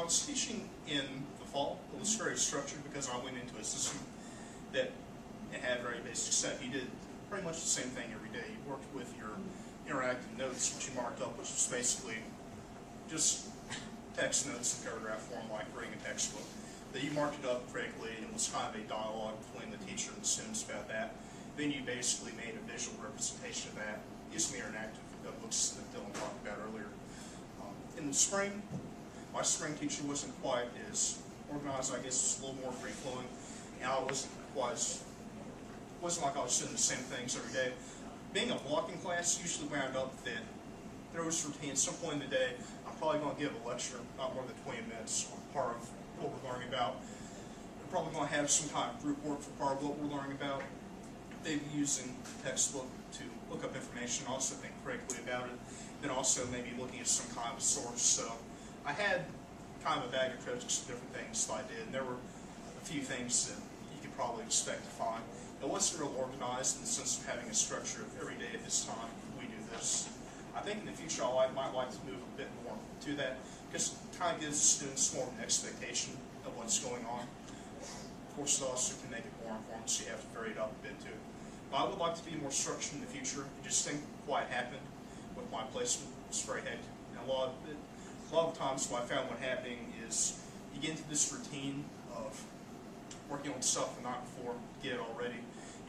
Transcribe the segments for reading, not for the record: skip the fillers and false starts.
was teaching in the fall, it was very structured because I went into a system that it had very basic stuff. You did pretty much the same thing every day. You worked with your interactive notes, which you marked up, which was basically just text notes in paragraph form, like reading a textbook. That you marked it up correctly, and it was kind of a dialogue between the teacher and the students about that. Then you basically made a visual representation of that using the interactive books that Dylan talked about earlier. In the spring, my spring teacher wasn't quite as organized. I guess it was a little more free-flowing, and I wasn't like I was doing the same things every day. Being a blocking class usually wound up that there was routine. At some point in the day, I'm probably going to give a lecture, not more than 20 minutes, on part of what we're learning about. We're probably going to have some kind of group work for part of what we're learning about. Maybe using textbook to look up information, also think correctly about it, then also maybe looking at some kind of source. So I had kind of a bag of tricks of different things that I did, and there were a few things that you could probably expect to find. It wasn't real organized in the sense of having a structure of every day at this time we do this. I think in the future I might like to move a bit more to that, because it kind of gives students more of an expectation of what's going on. Of course, it also can make it more informed, so you have to vary it up a bit too. But I would like to be more structured in the future. I just think what happened with my placement was very hectic. And a lot of times what I found what happening is you get into this routine of working on stuff the night before, get it already.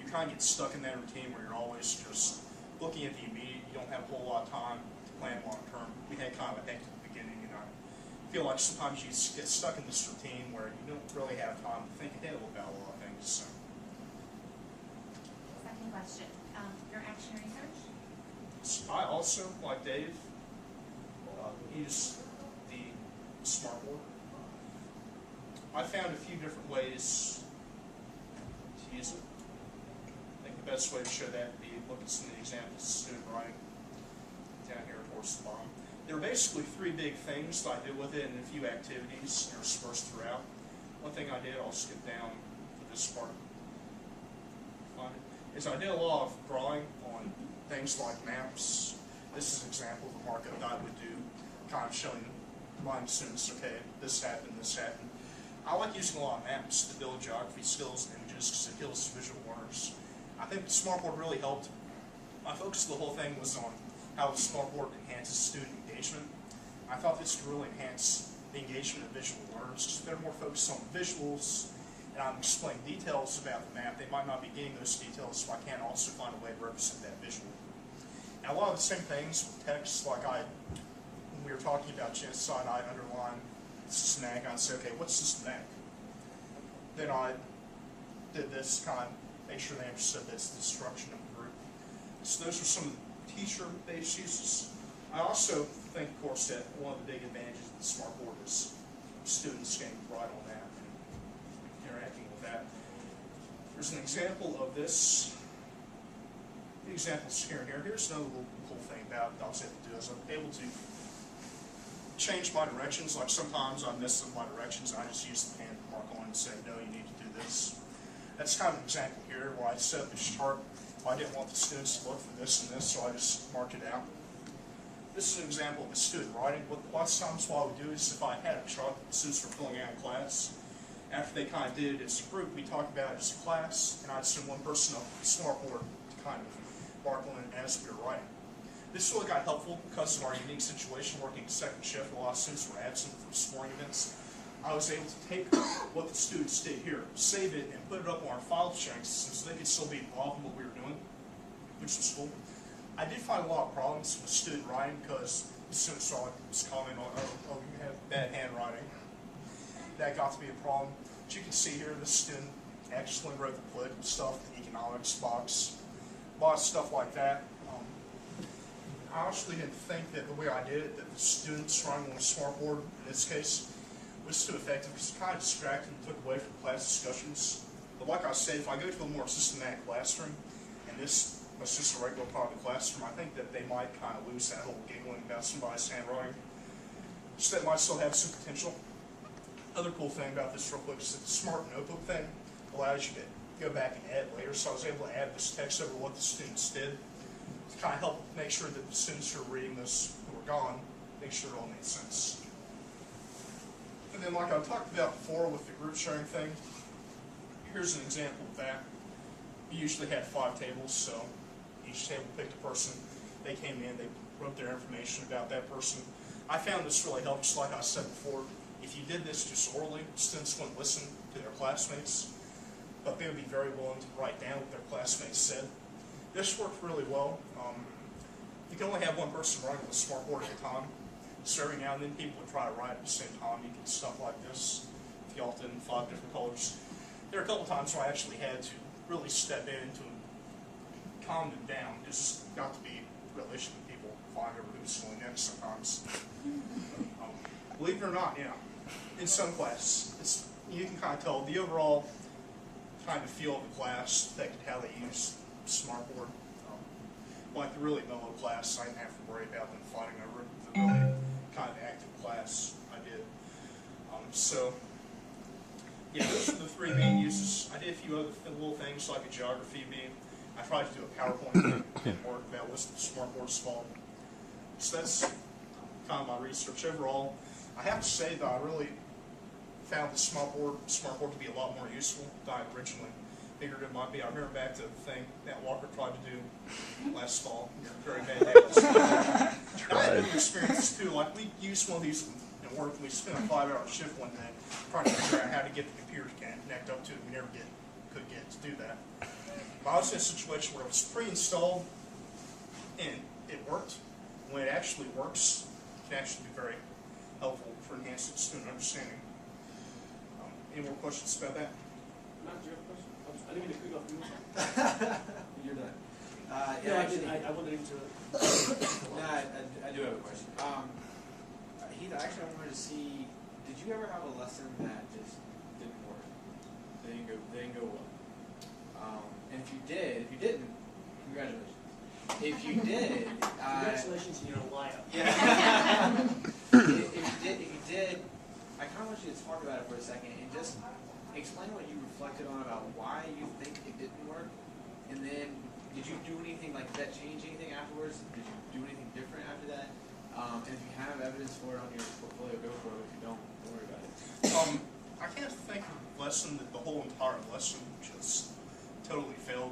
You kind of get stuck in that routine where you're always just looking at the immediate. You don't have a whole lot of time to plan long term. We had kind of a hectic beginning, and I feel like sometimes you get stuck in this routine where you don't really have time to think ahead about a lot of things. So. Second question, your action research? I also, like Dave, use the smartboard. I found a few different ways to use it. I think the best way to show that would be look at some of the examples of student writing down here towards the bottom. There are basically three big things that I did with it and a few activities interspersed throughout. One thing I did, I'll skip down to this part, is I did a lot of drawing on things like maps. This is an example of a markup that I would do, kind of showing my students, okay, this happened, this happened. I like using a lot of maps to build geography skills and images because it appeals to visual learners. I think the smartboard really helped. My focus of the whole thing was on how the smartboard enhances student engagement. I thought this could really enhance the engagement of visual learners because they're more focused on visuals, and I'm explaining details about the map. They might not be getting those details, so I can also find a way to represent that visually. And a lot of the same things with text, like when we were talking about genocide, I'd underline snack, I'd say, okay, what's the snack? Then I did this kind of make sure they understood that's the destruction of the group. So those are some of the teacher-based uses. I also think, of course, that one of the big advantages of the smartboard is students getting right on that and interacting with that. There's an example of this. The example's here and here. Here's another little cool thing about it I was able to do is I'm able to change my directions. Like sometimes I miss some of my directions and I just use the pen to mark on and say, no, you need to do this. That's kind of an example here where I set up this chart. I didn't want the students to look for this and this, so I just marked it out. This is an example of a student writing. Lots of times what I would do is if I had a chart that the students were filling out in class, after they kind of did it as a group, we talked about it as a class, and I'd send one person up to the smartboard to kind of mark on it as we were writing. This really got helpful because of our unique situation working second shift. A lot of students were absent from sporting events. I was able to take what the students did here, save it, and put it up on our file checks so they could still be involved in what we were doing, which was cool. I did find a lot of problems with student writing because the students saw this comment on, oh, you have bad handwriting. That got to be a problem. As you can see here, the student actually wrote the political stuff, the economics box, a lot of stuff like that. I honestly didn't think that the way I did it, that the students writing on a smartboard, in this case, was too effective because it kind of distracted and took away from class discussions. But like I said, if I go to a more systematic classroom, and this was just a regular part of the classroom, I think that they might kind of lose that whole giggling about somebody's handwriting. So that might still have some potential. Other cool thing about this real quick is that the Smart Notebook thing allows you to go back and add later. So I was able to add this text over what the students did to kind of help make sure that the students who are reading this, who are gone, make sure it all made sense. And then like I talked about before with the group sharing thing, here's an example of that. We usually had 5 tables, so each table picked a person. They came in, they wrote their information about that person. I found this really helps, like I said before. If you did this just orally, students wouldn't listen to their classmates, but they would be very willing to write down what their classmates said. This worked really well. You can only have one person writing on the smartboard at a time. So every now and then people would try to write at the same time. You get stuff like this, if y'all did in 5 different colors. There are a couple times where I actually had to really step in to calm them down. It's got to be realistic when people find over who's going next sometimes. Believe it or not, in some class, you can kind of tell the overall kind of feel of the class affected how they use smartboard. Like the really mellow class, I didn't have to worry about them fighting over it. The really kind of active class, I did. So, yeah, those are the 3 main uses. I did a few other little things like a geography bee. I tried to do a PowerPoint thing, didn't work. That was the smartboard's fault. So that's kind of my research overall. I have to say that I really found the smartboard to be a lot more useful than I originally figured it might be. I remember back to the thing that Walker tried to do last fall. Very bad day. I had different experiences too. Like we used one of these at work, and we spent a 5-hour shift one day trying to figure out how to get the computer to connect up to it. We never could get to do that. But I was in a situation where it was pre-installed and it worked. When it actually works, it can actually be very helpful for enhancing student understanding. Any more questions about that? Matt, do you have a question? I didn't mean to cut you off. You're done. I wanted him to. No, I do have a question. Heath, actually, I wanted to see. Did you ever have a lesson that just didn't work? They didn't go well. And if you didn't, congratulations. If you did, Congratulations, you're a liar. yeah. if you did, I kind of want you to talk about it for a second and just explain what you reflected on about why you think it didn't work, and then did you do anything, like did that change anything afterwards? Did you do anything different after that? And if you have evidence for it on your portfolio, go for it. If you don't worry about it. I can't think of a lesson that the whole entire lesson just totally failed.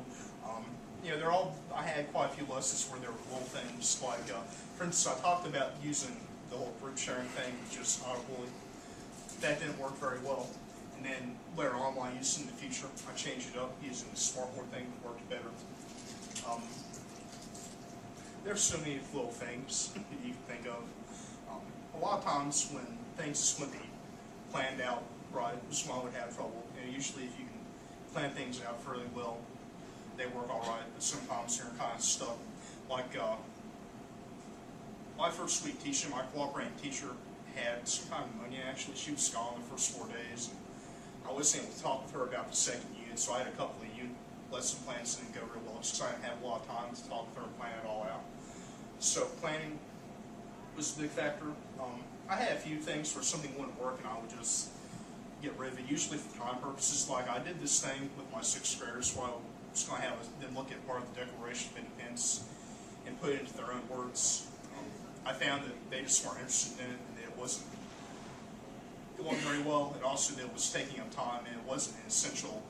I had quite a few lessons where there were little things like, for instance, I talked about using the whole group sharing thing, just audibly. That didn't work very well. And then later on, when I used it in the future, I changed it up using the smartboard thing that worked better. There's so many little things that you can think of. A lot of times when things just wouldn't be planned out right, is when I would have trouble. Usually if you can plan things out fairly well, they work all right, but sometimes you're kind of stuck. Like my first week teaching, my cooperating teacher had some kind of pneumonia actually. She was gone the first 4 days. And I wasn't able to talk with her about the second unit, so I had a couple of unit lesson plans that didn't go real well, just because I didn't have a lot of time to talk with her and plan it all out. So planning was a big factor. I had a few things where something wouldn't work and I would just get rid of it, usually for time purposes. Like I did this thing with my 6th graders where I was going to have them look at part of the Declaration of Independence and put it into their own words. I found that they just weren't interested in it, and it wasn't very well. And also that it was taking up time, and it wasn't essentially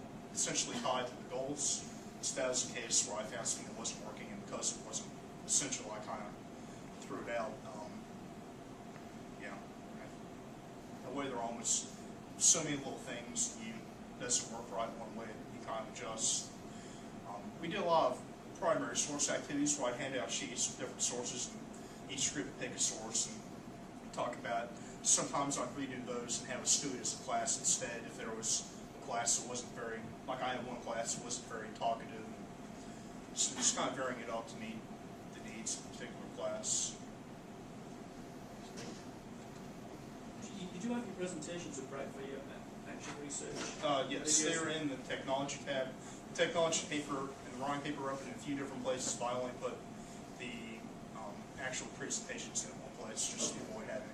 tied to the goals. So that was the case where I found something that wasn't working, and because it wasn't essential, I kind of threw it out. The way they're almost so many little things doesn't work right one way. You kind of adjust. We did a lot of primary source activities where I'd hand out sheets with different sources, and each group would pick a source and talk about it. Sometimes I'd redo those and have a student as a class instead if there was a class that wasn't very, like I had one class that wasn't very talkative. So just kind of varying it up to meet the needs of a particular class. Did you have your presentations of for your action research? Yes, they were in the technology tab. The technology paper and the drawing paper are up in a few different places, but I only put the actual presentations in one place just to avoid having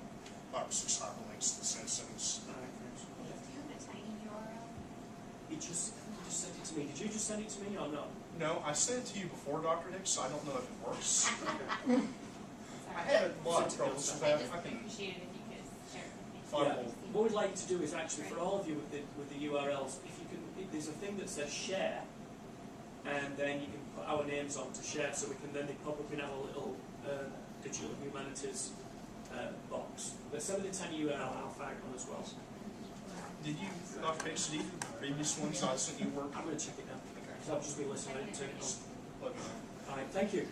5 or 6 hyperlinks to send things. Do you have a tiny URL? You just sent it to me. Did you just send it to me or no? No, I sent it to you before, Dr. Hicks. I don't know if it works. Sorry. I had a lot of troubles with I that. just I can appreciate it if you could share it with me. Firewall. What we'd like to do is actually for all of you with the URLs, if you can, there's a thing that says share, and then you can put our names on to share, so we can then they pop up in our little digital humanities box. But some of the tiny URL I'll flag on as well. Did you, Dr. Pace, did you the previous ones I sent you work? I'm going to check it now. So I've just been listening. I didn't turn it on. Let me know. All right, thank you.